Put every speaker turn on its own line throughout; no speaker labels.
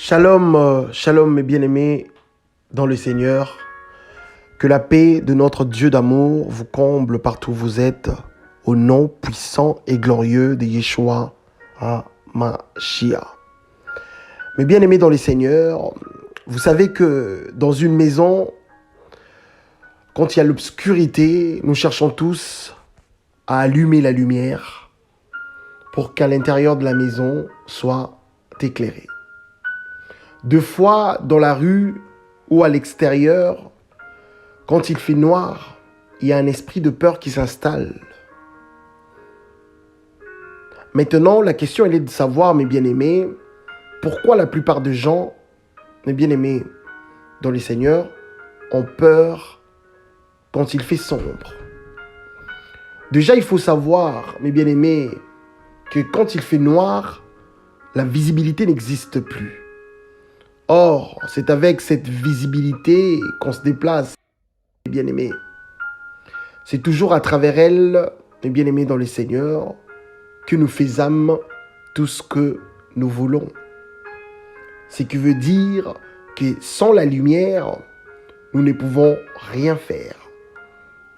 Shalom, shalom mes bien-aimés dans le Seigneur. Que la paix de notre Dieu d'amour vous comble partout où vous êtes, au nom puissant et glorieux de Yeshua HaMashiach. Mes bien-aimés dans le Seigneur, vous savez que dans une maison, quand il y a l'obscurité, nous cherchons tous à allumer la lumière pour qu'à l'intérieur de la maison soit éclairé. Deux fois dans la rue ou à l'extérieur, quand il fait noir, il y a un esprit de peur qui s'installe. Maintenant, la question elle est de savoir, mes bien-aimés, pourquoi la plupart des gens, mes bien-aimés dans le Seigneur, ont peur quand il fait sombre. Déjà, il faut savoir, mes bien-aimés, que quand il fait noir, la visibilité n'existe plus. Or, c'est avec cette visibilité qu'on se déplace, mes bien-aimés. C'est toujours à travers elle, mes bien-aimés dans le Seigneur, que nous faisons tout ce que nous voulons. Ce qui veut dire que sans la lumière, nous ne pouvons rien faire.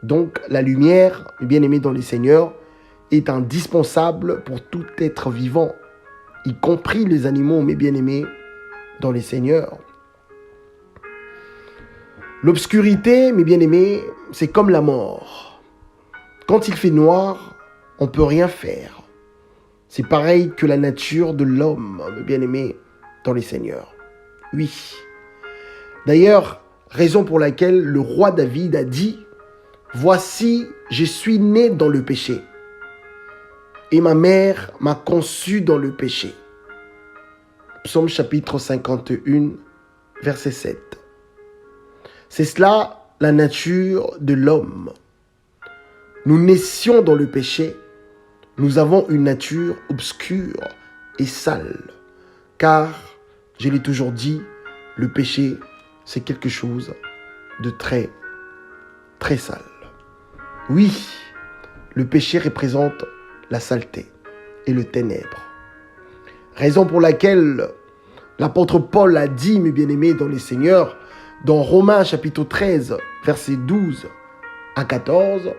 Donc, la lumière, mes bien-aimés dans le Seigneur, est indispensable pour tout être vivant, y compris les animaux, mes bien-aimés dans le Seigneur. L'obscurité, mes bien-aimés, c'est comme la mort. Quand il fait noir, on ne peut rien faire. C'est pareil que la nature de l'homme, mes bien-aimés dans le Seigneur. Oui. D'ailleurs, raison pour laquelle le roi David a dit « Voici, je suis né dans le péché, et ma mère m'a conçu dans le péché. » Psaume chapitre 51, verset 7. C'est cela la nature de l'homme. Nous naissions dans le péché. Nous avons une nature obscure et sale. Car, je l'ai toujours dit, le péché, c'est quelque chose de très, très sale. Oui, le péché représente la saleté et le ténèbre. Raison pour laquelle l'apôtre Paul a dit, mes bien-aimés dans les Seigneurs, dans Romains chapitre 13, versets 12 à 14,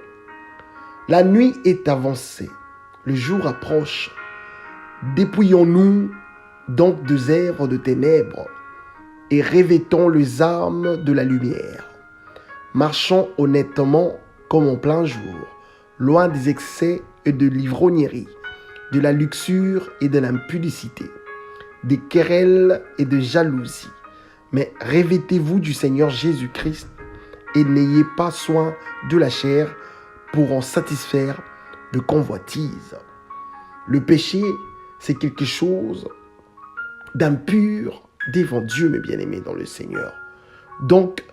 « La nuit est avancée, le jour approche. Dépouillons-nous donc des œuvres de ténèbres et revêtons les armes de la lumière. Marchons honnêtement comme en plein jour, loin des excès et de l'ivrognerie, de la luxure et de l'impudicité, des querelles et de jalousie. Mais revêtez-vous du Seigneur Jésus-Christ et n'ayez pas soin de la chair pour en satisfaire de convoitises. » Le péché, c'est quelque chose d'impur devant Dieu, mes bien-aimés dans le Seigneur. Donc,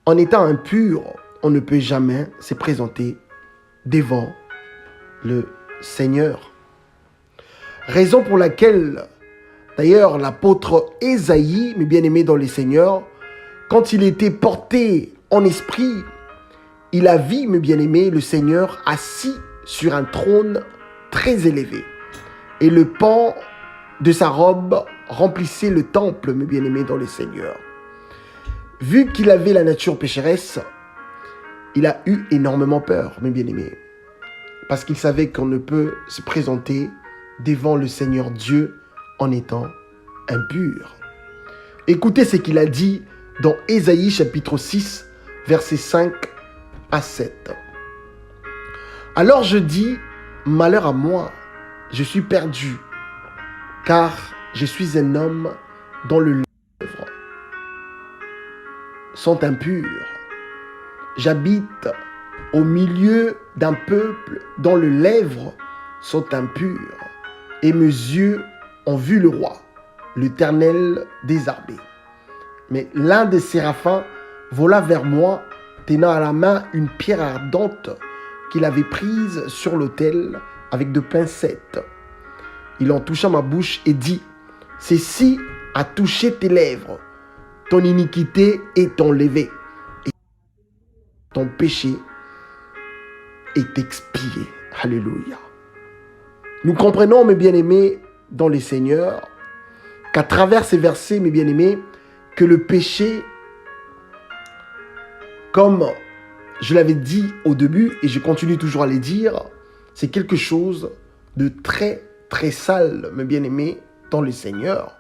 en étant impur, on ne peut jamais se présenter devant le Seigneur. Raison pour laquelle, d'ailleurs, l'apôtre Ésaïe, mes bien-aimés dans le Seigneur, quand il était porté en esprit, il a vu, mes bien-aimés, le Seigneur assis sur un trône très élevé. Et le pan de sa robe remplissait le temple, mes bien-aimés dans le Seigneur. Vu qu'il avait la nature pécheresse, il a eu énormément peur, mes bien-aimés. Parce qu'il savait qu'on ne peut se présenter devant le Seigneur Dieu en étant impur. Écoutez ce qu'il a dit dans Ésaïe chapitre 6, versets 5 à 7. « Alors je dis, malheur à moi, je suis perdu, car je suis un homme dont les lèvres sont impures. J'habite au milieu d'un peuple dont les lèvres sont impures, et mes yeux ont vu le roi, l'Éternel des armées. Mais l'un des séraphins vola vers moi, tenant à la main une pierre ardente qu'il avait prise sur l'autel avec de pincettes. Il en toucha ma bouche et dit, « Ceci a touché tes lèvres, ton iniquité est enlevée, et ton péché est expié. » Alléluia. Nous comprenons, mes bien-aimés, dans le Seigneur, qu'à travers ces versets, mes bien-aimés, que le péché, comme je l'avais dit au début, et je continue toujours à le dire, c'est quelque chose de très, très sale, mes bien-aimés, dans le Seigneur.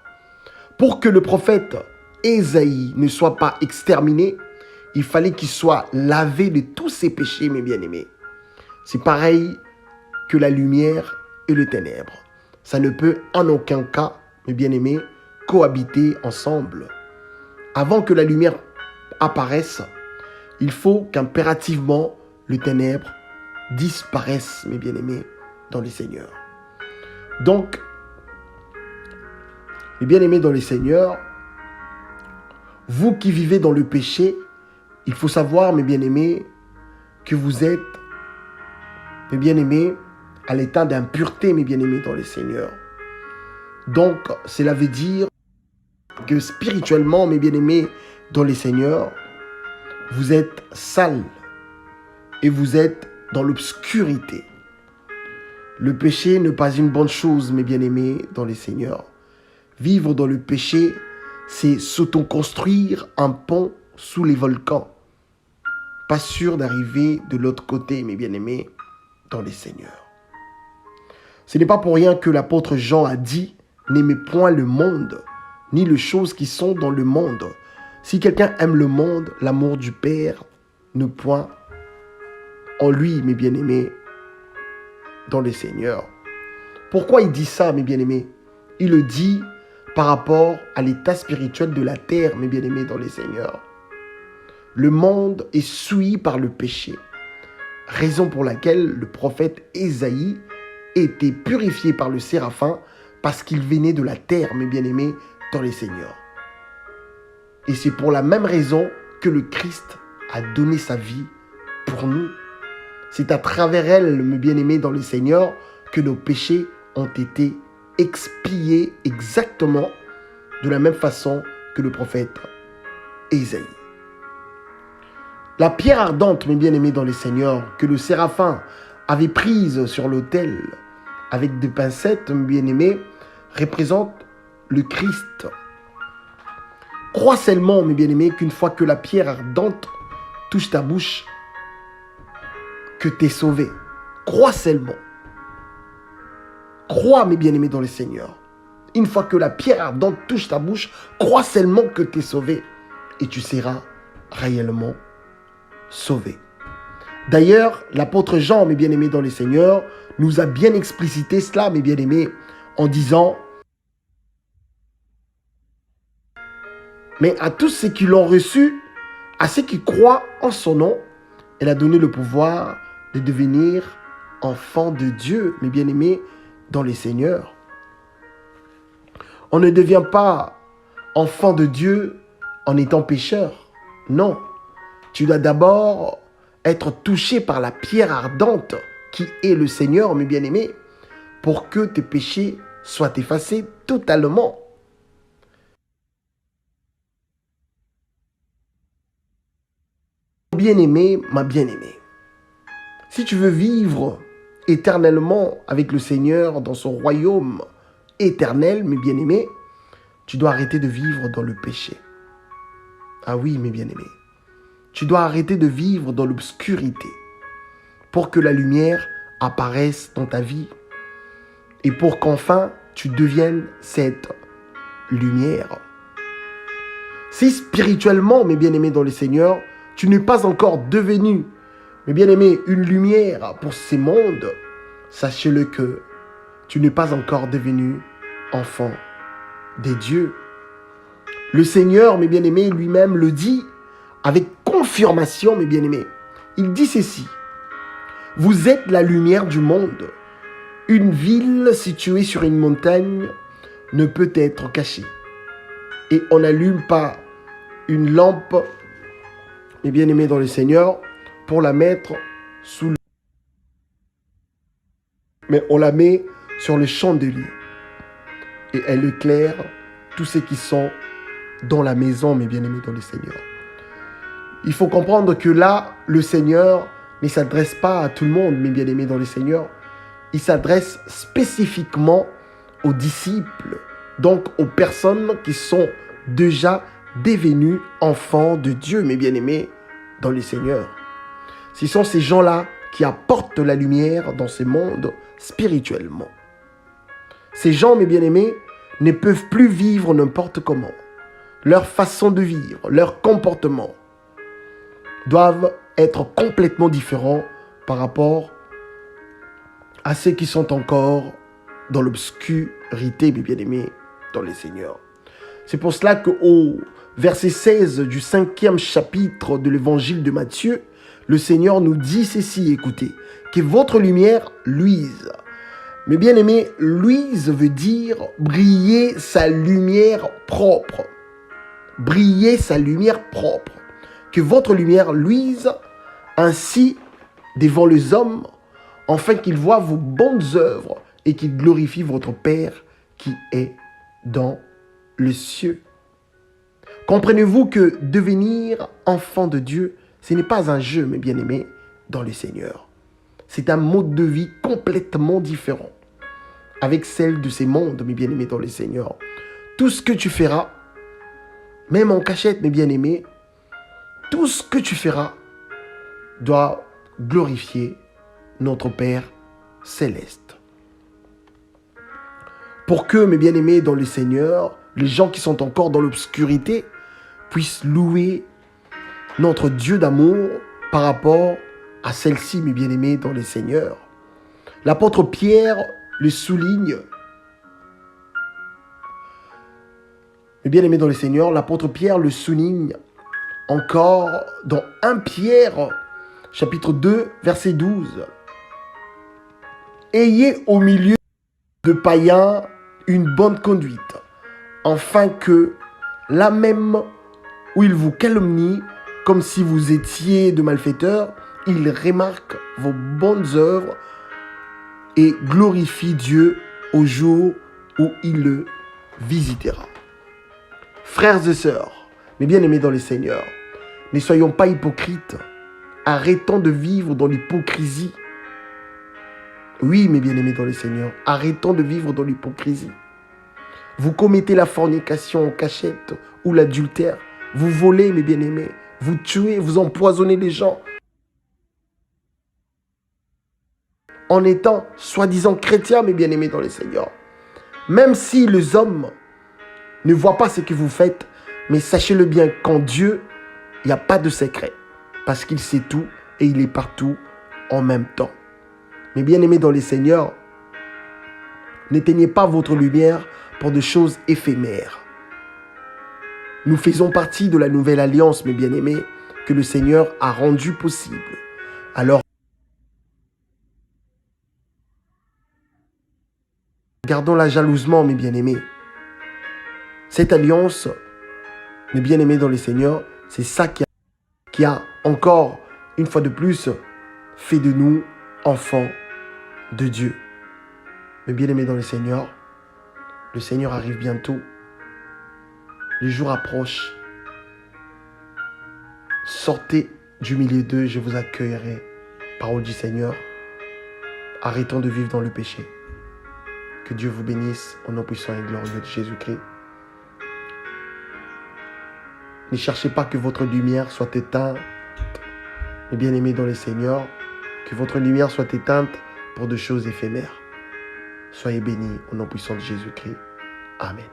Pour que le prophète Ésaïe ne soit pas exterminé, il fallait qu'il soit lavé de tous ses péchés, mes bien-aimés. C'est pareil que la lumière et le ténèbre. Ça ne peut en aucun cas, mes bien-aimés, cohabiter ensemble. Avant que la lumière apparaisse, il faut qu'impérativement le ténèbre disparaisse, mes bien-aimés, dans les Seigneurs. Donc, mes bien-aimés dans les Seigneurs, vous qui vivez dans le péché, il faut savoir, mes bien-aimés, que vous êtes, mes bien-aimés, à l'état d'impureté, mes bien-aimés dans les Seigneurs. Donc, cela veut dire que spirituellement, mes bien-aimés dans les Seigneurs, vous êtes sales et vous êtes dans l'obscurité. Le péché n'est pas une bonne chose, mes bien-aimés dans les Seigneurs. Vivre dans le péché, c'est s'auto-construire un pont sous les volcans. Pas sûr d'arriver de l'autre côté, mes bien-aimés dans les Seigneurs. Ce n'est pas pour rien que l'apôtre Jean a dit « N'aimez point le monde, ni les choses qui sont dans le monde. Si quelqu'un aime le monde, l'amour du Père ne point en lui, mes bien-aimés, dans les Seigneurs. » Pourquoi il dit ça, mes bien-aimés? Il le dit par rapport à l'état spirituel de la terre, mes bien-aimés, dans les Seigneurs. Le monde est souillé par le péché, raison pour laquelle le prophète Ésaïe était purifié par le séraphin parce qu'il venait de la terre, mes bien-aimés, dans les Seigneurs. Et c'est pour la même raison que le Christ a donné sa vie pour nous. C'est à travers elle, mes bien-aimés dans les Seigneurs, que nos péchés ont été expiés exactement de la même façon que le prophète Ésaïe. La pierre ardente, mes bien-aimés dans les Seigneurs, que le séraphin avait prise sur l'autel avec des pincettes, mes bien-aimés, représente le Christ. Crois seulement, mes bien-aimés, qu'une fois que la pierre ardente touche ta bouche, que tu es sauvé. Crois seulement. Crois, mes bien-aimés dans le Seigneur. Une fois que la pierre ardente touche ta bouche, crois seulement que tu es sauvé. Et tu seras réellement sauvé. D'ailleurs, l'apôtre Jean, mes bien-aimés dans le Seigneur, nous a bien explicité cela, mes bien-aimés, en disant « Mais à tous ceux qui l'ont reçu, à ceux qui croient en son nom, elle a donné le pouvoir de devenir enfants de Dieu, mes bien-aimés, dans les Seigneurs. » On ne devient pas enfant de Dieu en étant pécheur. Non. Tu dois d'abord être touché par la pierre ardente qui est le Seigneur, mes bien-aimés, pour que tes péchés soient effacés totalement. Bien-aimé, ma bien-aimée, si tu veux vivre éternellement avec le Seigneur dans son royaume éternel, mes bien-aimés, tu dois arrêter de vivre dans le péché. Ah oui, mes bien-aimés. Tu dois arrêter de vivre dans l'obscurité pour que la lumière apparaisse dans ta vie et pour qu'enfin tu deviennes cette lumière. Si spirituellement, mes bien-aimés dans le Seigneur, tu n'es pas encore devenu, mes bien-aimés, une lumière pour ces mondes, sachez-le que tu n'es pas encore devenu enfant des dieux. Le Seigneur, mes bien-aimés, lui-même le dit avec confirmation, mes bien-aimés. Il dit ceci: vous êtes la lumière du monde. Une ville située sur une montagne ne peut être cachée. Et on n'allume pas une lampe, mes bien-aimés dans le Seigneur, pour la mettre sous le... mais on la met sur le chandelier. Et elle éclaire tous ceux qui sont dans la maison, mes bien-aimés dans le Seigneur. Il faut comprendre que là, le Seigneur ne s'adresse pas à tout le monde, mes bien-aimés dans le Seigneur. Il s'adresse spécifiquement aux disciples donc aux personnes qui sont déjà devenues enfants de Dieu, mes bien-aimés, dans le Seigneur. Ce sont ces gens-là qui apportent la lumière dans ce monde spirituellement. Ces gens, mes bien-aimés, ne peuvent plus vivre n'importe comment. Leur façon de vivre, leur comportement doivent être complètement différents par rapport à ceux qui sont encore dans l'obscurité, mes bien-aimés, dans le Seigneur. C'est pour cela qu'au verset 16 du 5e chapitre de l'évangile de Matthieu, le Seigneur nous dit ceci, écoutez, que votre lumière luise. Mes bien-aimés, luise veut dire briller sa lumière propre. Briller sa lumière propre. Que votre lumière luise ainsi devant les hommes, afin qu'ils voient vos bonnes œuvres et qu'ils glorifient votre Père qui est dans les cieux. Comprenez-vous que devenir enfant de Dieu, ce n'est pas un jeu, mes bien-aimés, dans le Seigneur. C'est un mode de vie complètement différent avec celle de ces mondes, mes bien-aimés, dans le Seigneur. Tout ce que tu feras, même en cachette, mes bien-aimés, tout ce que tu feras doit glorifier notre Père céleste. Pour que, mes bien-aimés, dans le Seigneur, les gens qui sont encore dans l'obscurité puissent louer notre Dieu d'amour par rapport à celle-ci, mes bien-aimés, dans le Seigneur. L'apôtre Pierre le souligne. Mes bien-aimés dans le Seigneur, l'apôtre Pierre le souligne encore dans 1 Pierre, chapitre 2, verset 12. Ayez au milieu de païens une bonne conduite, afin que, là même où ils vous calomnient, comme si vous étiez de malfaiteurs, ils remarquent vos bonnes œuvres et glorifient Dieu au jour où il le visitera. Frères et sœurs, mes bien-aimés dans le Seigneur, ne soyons pas hypocrites. Arrêtons de vivre dans l'hypocrisie. Oui, mes bien-aimés dans le Seigneur, arrêtons de vivre dans l'hypocrisie. Vous commettez la fornication en cachette ou l'adultère. Vous volez, mes bien-aimés. Vous tuez, vous empoisonnez les gens. En étant soi-disant chrétiens, mes bien-aimés dans le Seigneur. Même si les hommes ne voient pas ce que vous faites, mais sachez-le bien, qu'en Dieu, il n'y a pas de secret. Parce qu'il sait tout et il est partout en même temps. Mes bien-aimés dans le Seigneur, n'éteignez pas votre lumière pour des choses éphémères. Nous faisons partie de la nouvelle alliance, mes bien-aimés, que le Seigneur a rendue possible. Alors, gardons-la jalousement, mes bien-aimés. Cette alliance, mes bien-aimés dans le Seigneur, c'est ça qui a encore, une fois de plus, fait de nous enfants de Dieu. Mes bien-aimés dans le Seigneur arrive bientôt. Les jours approchent. Sortez du milieu d'eux, je vous accueillerai. Parole du Seigneur. Arrêtons de vivre dans le péché. Que Dieu vous bénisse au nom puissant et glorieux de Jésus-Christ. Ne cherchez pas que votre lumière soit éteinte. Mes bien-aimés dans le Seigneur, que votre lumière soit éteinte pour de choses éphémères. Soyez bénis au nom puissant de Jésus-Christ. Amen.